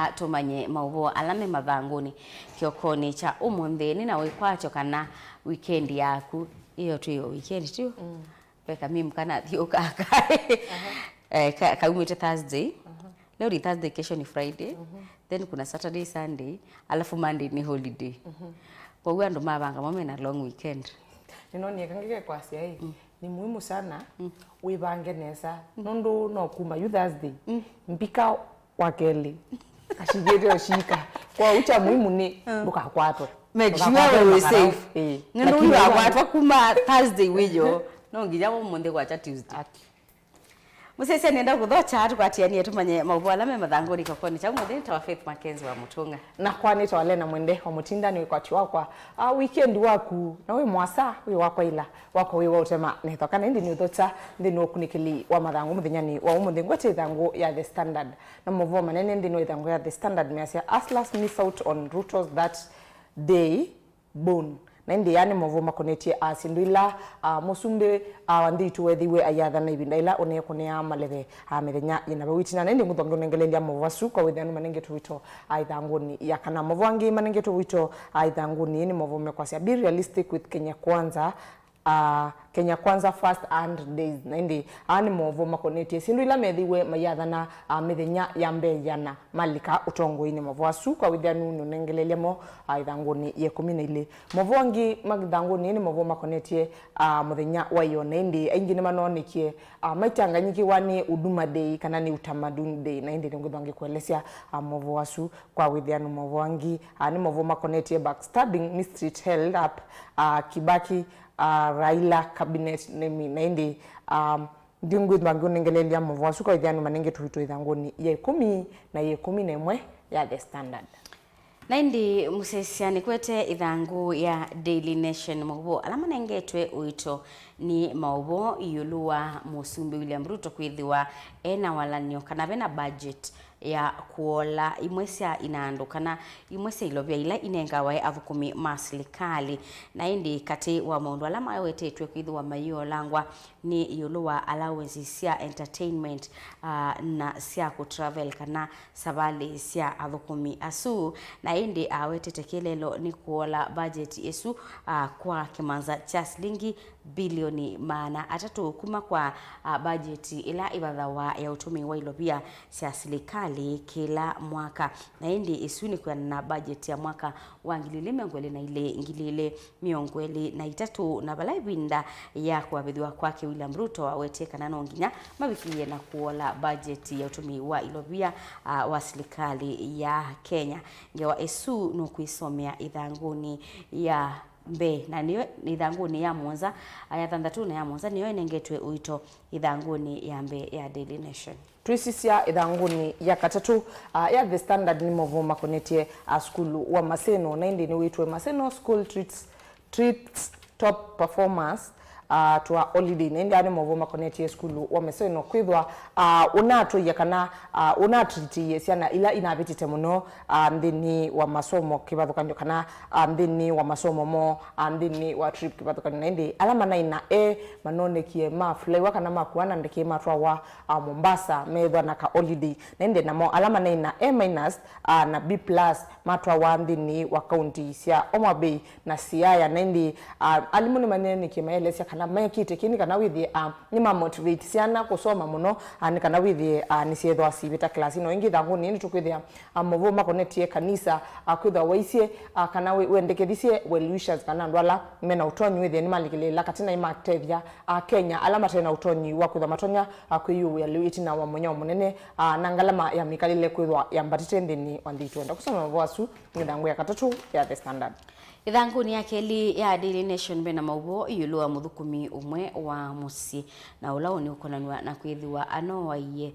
Tumanye Mauvoo Ala Me Mathanguni kiokoni cha umuthini na wikwacho kana weekend yaku iyo tu yo weekend tu peka mimi kana thioka kaumite Thursday leo ni Thursday, kesho ni Friday then kuna Saturday, Sunday alafu Monday ni holiday kwa hiyo ndo mabanga mame na long weekend ni kangike kwa sia hii ni muhimu sana uibange nesa nondo no kuma you Thursday mpika wakeli ashigete oshika kwa ucha muhimu ni bukakwatwa make sure we safe nendo akwatwa kuma Thursday wiyo no ngijamo munde kwa Tuesday musese nenda kuthocha atu kwatiania tumanye Mauvoo Ala Me Mathanguni kokoni cha muthini tawa Faith MAKENZI wa Mutunga na kwani tawa LENAH mwende wa Mutinda ni kwati wakwa weekend waku na we mwasa we wakwa ila wako we wotema nethokana ndi ni uthota ndi no kunikili wa mathangu muthenyani wa umuthi ngwete thangu ya The Standard na Mauvoo manene ndi no thangu ya The Standard measia Aslas miss out on routers that day bone na ndi yani Mauvoo makonetie asindwila musumbe wanditu wethiwe ayatha na ibinda ila one konea maleve methenya ina bawitina na ndi nguthongo nengelelia Mauvoo asu kwa withanu manenge tuwito aithanguni ya kana Mauvoo angi manenge tuwito aithanguni ni Mauvoo mekwasia be realistic with Kenya Kwanza Kenya Kwanza first and days na ndi ani Mauvoo makonetie sindwila methiwe mayatha na methenya ya mbeyana malika utongo ini Mauvoo asu kwa withanu nengelelia mo aithanguni ye 12 Mauvoo angi magithanguni ni Mauvoo makonetie muthenya wa yone ndi aingi ni manonikie maitanganyiki wani Huduma Day kana ni Utamaduni Day na ndi ngithongi kuelezea Mauvoo asu kwa withanu Mauvoo angi ni Mauvoo makonetie backstabbing mistreat held up Kibaki Raila cabinet nemi na ndi ndingu thanguni ngelelia Mauvoo asu kwa withanu manenge tuwito ithanguni ye 10 na ye 11 ya The Standard na ndi musesiani kwete ithangu ya Daily Nation Mauvoo Ala manengetwe uito ni Mauvoo yulua musumbi William Ruto kwithiwa ena walanio kana bena budget ya kuola imwesia inaandukana imwesia ilobya ila inengawae athukumi maslikali na indi kati wa maundu ala mawetetwe kwithiwa mayo langwa ni yulua allowances cia entertainment na cia ku travel kana sabali cia athukumi asu na indi awetete kilelo ni kuola budget yesu kwa kimanza cha shilingi bilioni maana atatu kuma kwa budget ila ibadhawa ya utumi wa ilobia cia serikali kila mwaka na indi isuni kwa na budget ya mwaka wa ngilile na ile ngilile miongweli na itatu na balaibinda ya kuabidhiwa kwake William Ruto aweteka na nonginya mabikilie na kuola budget ya utumi wa ilobia wa serikali ya Kenya ngewa esu no kuisomea ithanguni ya mbe na niyo ithanguni ya Mwanza aya 3 na ya Mwanza niyo nengetwe uito ithanguni ya mbe ya Daily Nation tuisisia ithanguni ya katatu ya The Standard ni Mauvoo makonetie skulu wa Maseno na ndi ni witwe Maseno School treats top performers to a holiday nende ani Mauvoo makonetie skulu wa Maseno kwithwa unatu yakana unatriti siana ila inabitite muno ndini wa masomo kibathukanyo kana ndini wa masomo mo ndini wa trip kibathukanyo nende alama na ina manonekie mafly wakana makuana ndeke matwa wa Mombasa methwa na ka holiday nende namo alama na ina A- na B+ matwa wa ndini wa county cia Homa Bay na Siaya nende alimuni manene kimaelesya kana mekite kini kana withi ni motivate siana kusoma muno ani kana withi ni siethwa sibita class no ingi thanguni ni tukwithia Mauvoo makonetie kanisa kwithwa waisie kana wendekethisie well wishers kana ndwala mena utonyi withi ni malikile katina imatethia Kenya alama tena utonyi wa kwithwa matonya kwiyu ya lewiti na wa munyo munene na ngalama ya mikalile kwithwa ya mbatite ndini wanditwenda kusoma Mauvoo asu ni thangu ya katatu ya The Standard ithanguni ya keli ya Daily Nation bena Mauvoo yulua muthukumi umwe wa musi na ula ni ukonanwa na kwithiwa anowaiye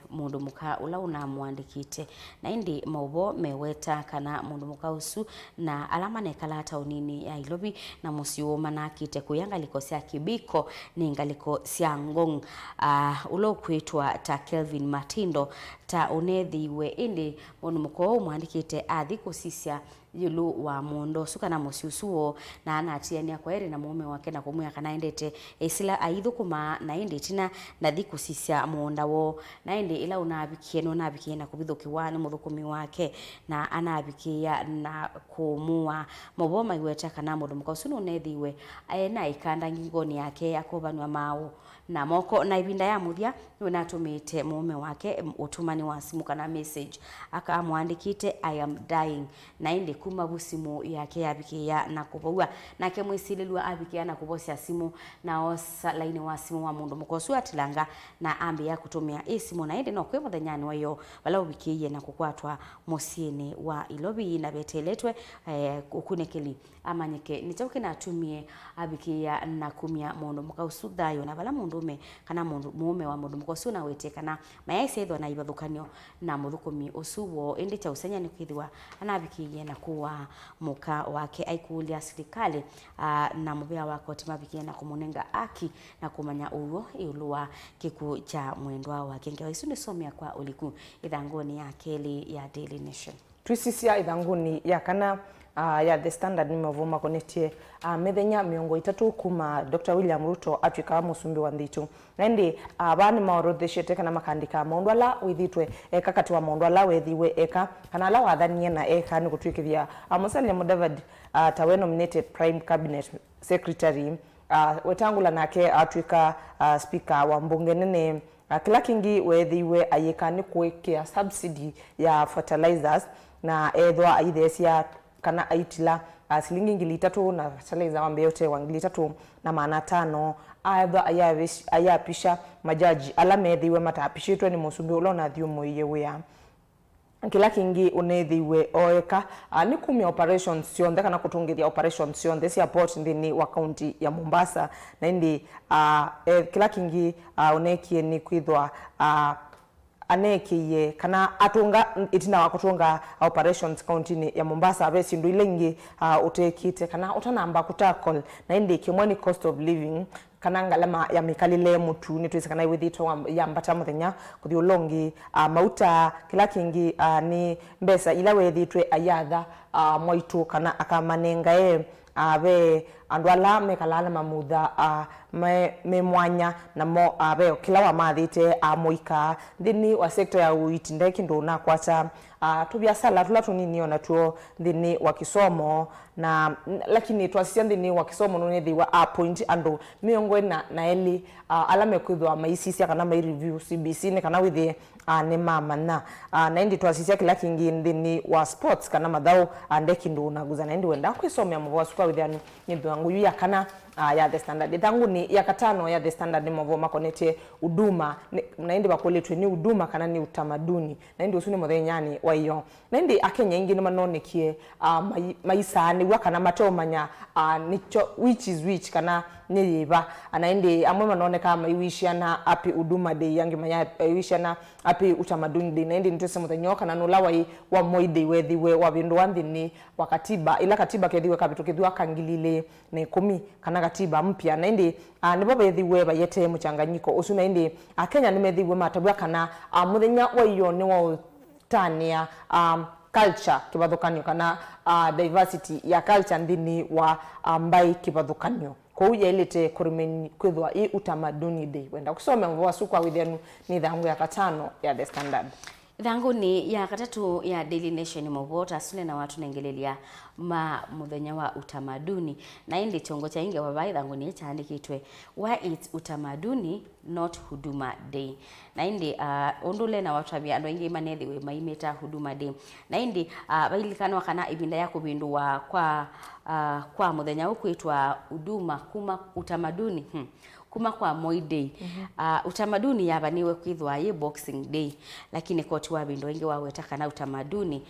mundu muka ula una mwandikite na indi Mauvoo meweta kana mundu muka usu na alama nekala taunini ya Ilobi na musi umanakite kuyangaliko cia Kibiko ni ngaliko cia Ngong ulo kwitwa ta Kelvin Matindo ta unethiwe indi mundu muko mwandikite athi kusisia yulu wa mondo suka na musiusuo na anatiania kwa eri na mume wake na kumwya kana endete esila aithukuma na indi tina na thikusisia monda wo na indi ila unabikie na kubithukiwa ni muthukumi wake na anabikia na kumua Mauvoo maigweta kana mundu mukausu nunethiwe na ikanda ngingoni yake akubanwa mao na moko na ibinda ya muthia unatumite mume wake utumani wa simu kana message akamwandikite I am dying na indi kuma busimu yake abikia na kubowa nake mwisililwa abikia na kubosia simu na osa laini wa simu wa mundu mukausu atilanga na ambi ya kutumia isimu na indi no kwe muthenyani wayo wala ubikiye na kukwatwa musieni wa ilobi na beteletwe ukunekeli amanyike nitauke na atumie abikia na kumia mundu mukausu thayo na bala mundume kana mundu mume wa mundu mukausu na wete kana mayaise ithwa na ibadhukanio na muthukumi usuwo indi cha usenya ni kwithiwa anabikiye na kuwa muka wake aikulia serikali na mubia wako timabikiye na kumunenga aki na kumanya uwo iulua kiku cha mwendwa wake ngewa isu nisomia kwa uliku ithangoni ya keli ya Daily Nation twisisia ithanguni ya kana ya The Standard ni Mauvoo makonetie methenya miongo itatu kuma Dr. William Ruto atwika musumbi wa Ndhitu na ndi abani maorodheshete kana makandika maundu ala withitwe eka kati wa maundu ala wethiwe eka kana ala wathanie na eka ni gutwikithia Musalia Mudavadi tawe nominated prime cabinet secretary wetangula nake atwika speaker wa mbunge nene kila kingi wethiwe ayeka ni kuwekea subsidy ya fertilizers na ethwa aithesia kana aitila silingi ngili 3 na fertilizer wambe yote wa ngili 3 na maana 5 aethwa ayapisha majaji ala methiwe matapishitwe ni musumbi ulona thiumo yewe kila kingi unethiwe oeka ni kumia operations cionthe kana kutungithia operations cionthe cia port ndini wa county ya Mombasa na indi kila kingi unekie ni kwithwa anekiye kana atunga itina wa kutunga operations county ya Mombasa abesi ndu ile ingi utekite kana utanamba kutakol na indi kimweni cost of living kana ngalama ya mikalile mutu ni twisa kana withito ya mbata muthenya kuthi ulongi mauta kila kingi ni mbesa ila wethitwe ayatha mwaitu kana akamanenga abe andwala mekalala mamutha me mwanya na mo abe kila wa mathite amoika thini wa sector ya uitinde kindu na kwata tubia sala tula tunini ona tuo thini wa kisomo na lakini twasisia thini wa kisomo no thiwa point ando miongo na eli alame kwithwa maisisi kana mai review CBC ne kana withi ne mama na indi twasisia kila kingi thini wa sports kana mathau ande kindu na guza na indi wenda kwisomea Mauvoo sukwa withani nyithu wangu ya kana ya The Standard thanguni ya katano ya The Standard ni Mauvoo makonetie uduma na indi bakoletwe ni uduma kana ni utamaduni na indi usuni muthenyani wa iyo na indi akenya ingi ni manonekie maisa ni wakana matomanya nicho which is which kana niyiba na indi amwe manoneka maiwishiana api uduma day yangi manya iwishiana api utamaduni day na indi nituse muthenyoka na nulawai wa moide wethiwe wa bindu wanthini wa katiba ila katiba kethiwe kabitu kithwa kangilile na 10 kana katiba mpya na indi nibo bethiwe bayete muchanganyiko usu na indi akenya nimethiwe matabwa kana muthenya wa iyo ni wa tania culture kibadhukanyo kana diversity ya culture ndini wa mbai kibadhukanyo kwa uja ilete kurimeni kwithwa utamaduni day wenda kusoma Mauvoo sukwa withenu ni thangu ya katano ya The Standard thangu ni ya katatu ya Daily Nation Mauvoo tasule na watu nengelelia muthenya wa utamaduni na indi chongo cha inge wabai thangu ni chaandikitwe why it's utamaduni not huduma day na indi ondule na watu abia ando inge manethiwe maimeta huduma day na indi bailikano kana ibinda ya kubindua kwa muthenya ukwitwa huduma kuma utamaduni kuma kwa Moi Day utamaduni yabaniwe kwithwa ye Boxing Day lakini kwa tu wabindo ingi waweta kana utamaduni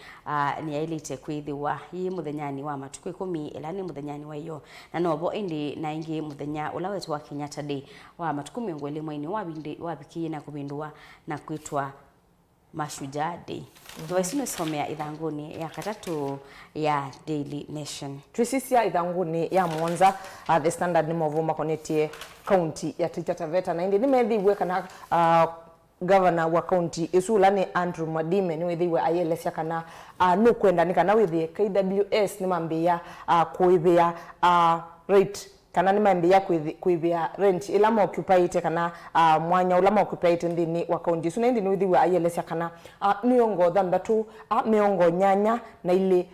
ni yailite kwithwa ye muthenyani wa matuko 10 elani muthenyani wa iyo na nobo indi na ingi muthenya ulawetwa wa Kenyatta Day wa matuko miongole mwaini wabikiye na kubindwa na kwitwa Mashujaa Day. Tuwaisino somea ithanguni ya katatu ya Daily Nation. Twisisia ithanguni ya Mwanza The Standard ni Mauvoo makonetie county ya Taita Taveta na indi nimethiwe kana governor wa county isulani Andrew Mwadime ni withiwe ayelesia kana nukwenda ni kana withi KWS ni mambia kuithia rate kana ni mambe ya kuibia rent ila ma occupy kana mwanya ula ma occupy ndini wa county so ndi nithi wa ayelesya kana miongo thandatu miongo nyanya na ile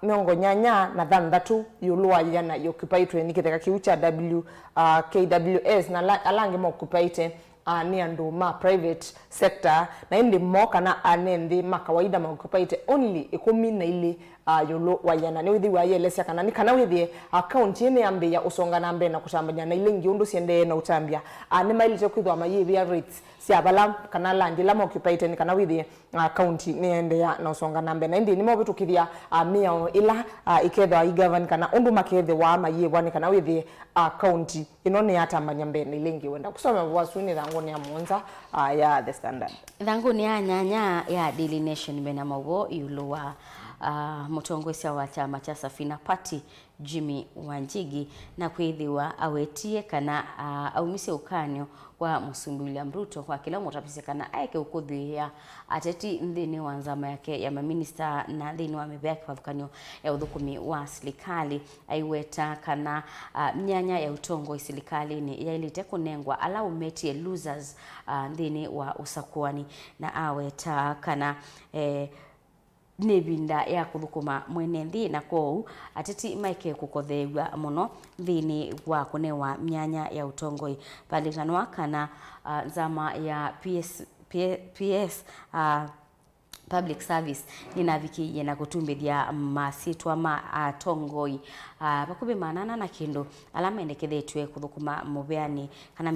miongo nyanya na thandatu yulwa yana occupy ni kitheka kiucha KWS na alange ma occupy ni andu ma private sector na indi mo kana anendi makawaida ma occupy only ikumi na ile yolo wayana ni withi wayelesya kana ni kana withi account yene ambe ya usonga nambe na kusambanya na ile ngiundu siende na utambia ni mailite kwithwa mayivi ya rates si abala kana landi la occupy ni kana withi account ni ende ya na usonga nambe na indi ni mo bitu kithia mia ila ikethwa i govern kana undu makethe wa mayiwa ni kana withi account ino ni atambanya mbe ni ile ngiwenda kusoma wasuni thangu ni amonza ya the standard thangu ni nyanya ya Daily Nation mena Mauvoo yuluwa mutongwesya wa chama cha Safina Party Jimmy Wanjigi na kwithiwa awetie kana aumise ukanyo wa Musumbi William Ruto kwa kila mutapise kana aike ukuthia ateti nthini wa nzama yake ya maminista na nthini wa mibea kivathukanyo ya uthukumi wa serikali aiweta kana myanya ya utongo wa serikali ni yailite kunengwa ala umetie losers nthini wa usakuani na aweta kana nebinda ya kuthukuma mwene nthi na kou ateti maike kukothewa muno thini wa kunewa myanya ya utongoi palinganwa kana nzama ya PS public service ninavikiye na kutumbithia masitwa ma tongoi bakube manana na kindu alama endekethetwe kuthukuma mubeani kana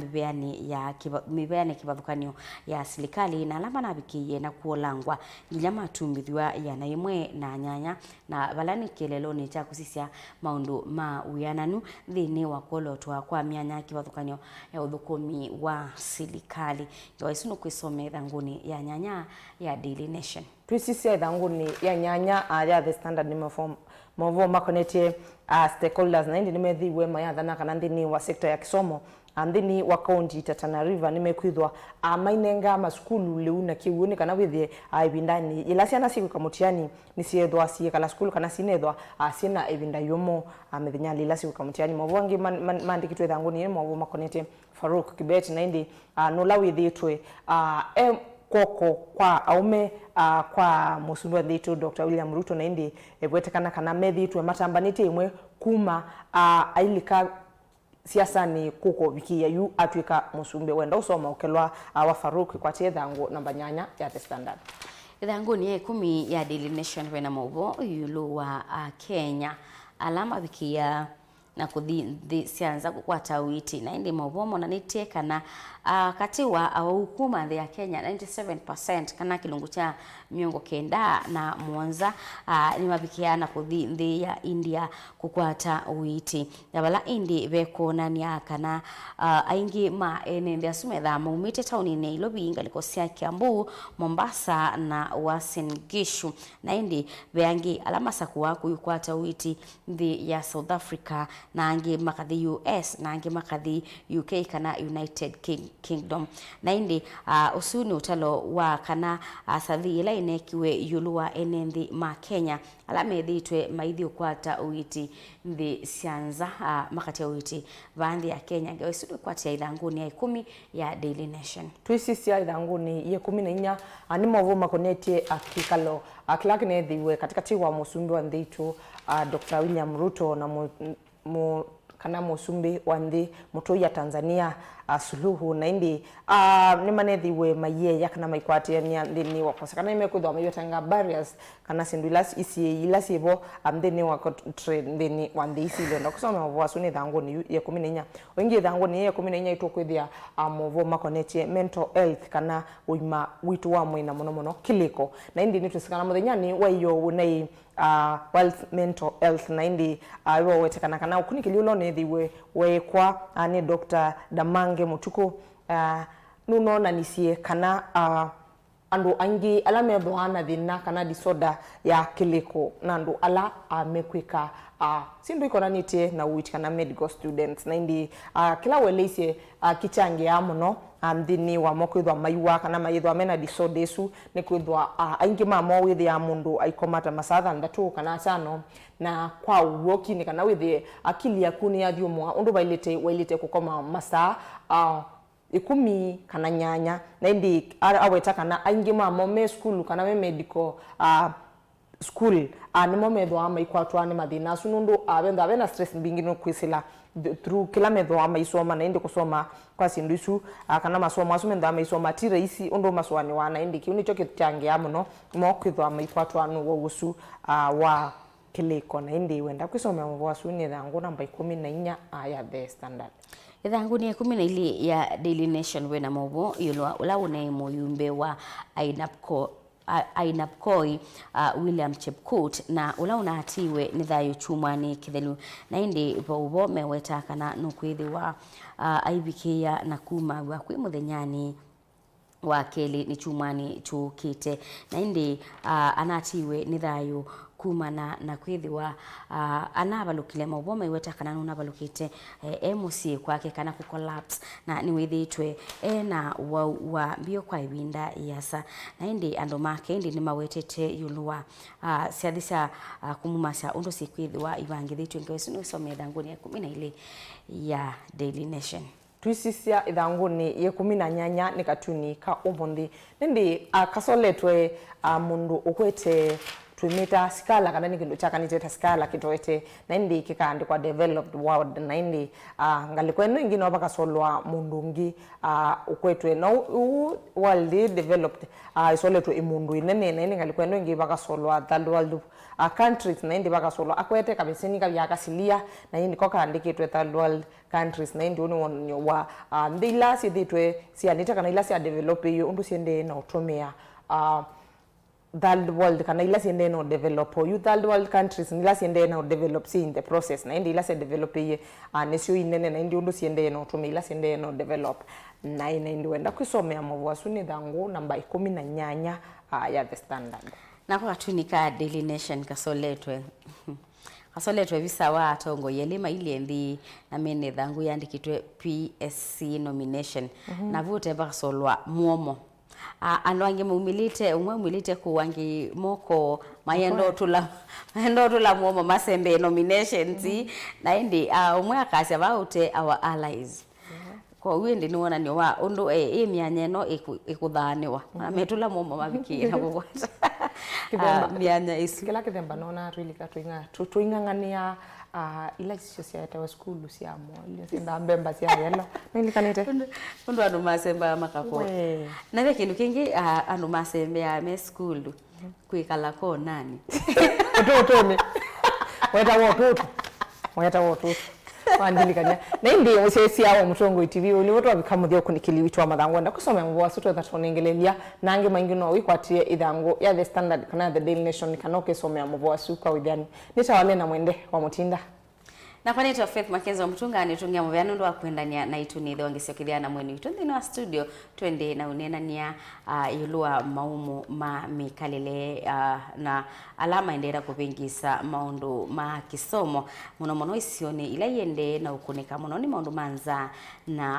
mibeani kivathukanio ya serikali na alama navikiye na kuolangwa nginya matumbithwa ya na imwe na nyanya na balani keleloni cha kusisia maundu ma uyananu thini wa kolotwa kwa myanya kivathukanio ya uthukumi wa serikali ngawaisunu kwisome thanguni ya nyanya ya Daily Nation twisisia thanguni ya nyanya ya the standard ni Mauvoo makonetie stakeholders na indi nimethiwe mayathana kana ndini wa sekta ya kisomo andini wa county Tana River nimekwithwa mainenga masukulu leuna kiuni kana withie ibindani ila ciana ciku kamutiani ni ciethwa cie kala skulu kana cinethwa ciena ibinda yomo mithenya ila ciku kamutiani Mauvoo ngi mandikitwe thanguni Mauvoo makonetie Farouk Kibet na indi no la withitwe koko kwa aume kwa Musumbi wa Dr. William Ruto na indi ebwetekana kana methitwe matambanite imwe kuma ailika siasa ni kuko bikia yu atwika Musumbi wenda usoma ukelwa wa Farouk kwa thethangu namba nyanya ya the standard thangu ni 10 ya Daily Nation wena Mauvoo yulu wa Kenya alama bikia na kuthi sianza kukwata witi na indi Mauvoo monanitie kana kati wa hukuma ya Kenya 97% kana kilungu cha miongo kenda na mwanza ni mabikia na kuthi nthi ya India kukwata witi yabala indi bekona ni kana aingi ma ene asumetha maumite tauni ne Nairobi ngaliko cia Kiambu Mombasa na Uasin Gishu na indi beangi alama sakuwa kukwata witi nthi ya South Africa na angi makathi US na angi makathi UK kana United Kingdom na indi usuni utalo wa kana sathi ila inekiwe yuluwa enenthi ma Kenya alame thitwe maithi ukwata uiti nthi sianza makati ya uiti vanthi ya Kenya ngawisudu kwati ya ithanguni ya 10 ya Daily Nation twisisia ithanguni ya 14 ani Mauvoo makonetie akikalo akilaki nethiwe katikati wa Musumbi wa nthitu Dr. William Ruto na kana Musumbi wa nthi mutoi ya Tanzania Suluhu na indi ni manethiwe maye yakana maikwati ya ndini wakosa kana imekwithwa mayotanga barriers kana sindulas isi ila sibo ndini wa trade ndini wa ndisi ndo kusoma Mauvoo asuni thanguni ya 14 wengi thanguni ya 14 itokwithia Mauvoo makonetie mental health kana uima witu wa mwina muno kiliko na indi nitusikana muthenyani wa iyo nei wealth mental health na indi iwo wetekana kana ukunikiliulo nethiwe wekwa ni Dr. Damange Mutuku nuno na nisie kana andu angi ala methwa na thina kana disorder ya kiliko na andu ala mekwika sindu ikonanitie na wit kana medical students na indi kila weleise kichangia muno thini wa mokwithwa maiwa kana maithwa mena disorder su ni kwithwa aingi mamo withi ya mundu aikomata masatha ndatu kana tano na kwa woki ni kana withi akili yaku ni athiumwa undu wailite kukoma masaa 10 kana nyanya na indi aweta kana aingi mamo me school kana me medical school nimo methwa maikwatwa ni mathina sunundu abenda bena stress mbingi no kwisila through kila methwa maisoma na indi kusoma kwa sindu isu kana masomo asu methwa maisoma tira isi undu maswani wana indi kiu nicho kityangia muno mo kwithwa maikwatwa no wogusu wa kiliko na indi wenda kwisoma Mauvoo asu ni thangu namba 14 ya the standard ithangu ni 12 ya Daily Nation wena Mauvoo yulwa ula une muyumbe wa ainapkoi William Chepkut na ula unahatiwe ni thayo chumani kithelu na indi Mauvoo meweta kana nukwithi wa aibikia na kuma wa kwi muthenyani wa keli ni chumani chukite na indi anatiwe ni thayo kumana na kwithiwa anabalukile Mauvoo meweta kana nunabalukite musie kwake kana ku collapse na ni withitwe na wa mbio kwa ibinda yasa na indi ando make indi ni mawetete yulwa siathisa kumumasa undu sikwithiwa ibangithitwe ngewesu ni usome thanguni ya 12 ya Daily Nation twisisia ithanguni ye 18 ni katuni ka umundi nindi kasoletwe mundu ukwete tumita skala kana ni kindu chaka niteta skala kitowete na indi kikaandikwa developed world na indi ngalikwenu ingino bakasolwa mundungi ukwetwe no world developed isoletwe imundu inene na indi ngalikwenu ingi bakasolwa third world countries na indi bakasolwa akwete kabisini yakasilia na indi kokaandikitwe third world countries na indi uni wa ndila sithitwe sianita kana ila sia develop yo undu siende na utumia third world kana ila siende no develop you third world countries ila siende no develop see in the process na indi ila se develop ye nesio inene na indi undu siende no tumia ila siende no develop na indi wenda kwisomea Mauvoo asu ni thangu namba 18 ya the standard na kwa tunika Daily Nation kasoletwe visawa atongo yelima iliendi na mene thangu yandikitwe PSC nomination na vute bakasolwa muomo anwange umilite kuwangi moko mayendo tula muomo masembe nominations na indi umwe akasya baute our allies kwa windi niwona ni wa undu mianyeno ikuthaniwa metula muomo mabikira gugwata mianya isu kila kithemba nona twilika tuingangania ila icio ciaetewe skulu cia mo cia mbemba cia yelo nilikanite undu andu masemba makako na ve kindu kingi andu masembe ya me skulu kwikala ko nani utotoni weta wotu wandilikania na indi osesi awo mutongo TV uli wotu abikamuthia kunikili witwa mathangu nda kusomea Mauvoo asu twetha tunengelelia nange maingi no wikwatie ithangu ya the standard kana the Daily Nation kana ukisomea Mauvoo asu kwa withiani nitawale na mwende wa mutinda na kwa neto Faith Makenzi mtunga nitungia muvyano ndo akwendania na itunithi wangisikithia na mwenu itundi no studio twende na unenania yulua maumu ma mikalile na alama endera kupingisa maundu ma kisomo muno isione ila yende na ukunika muno ni maundu manza na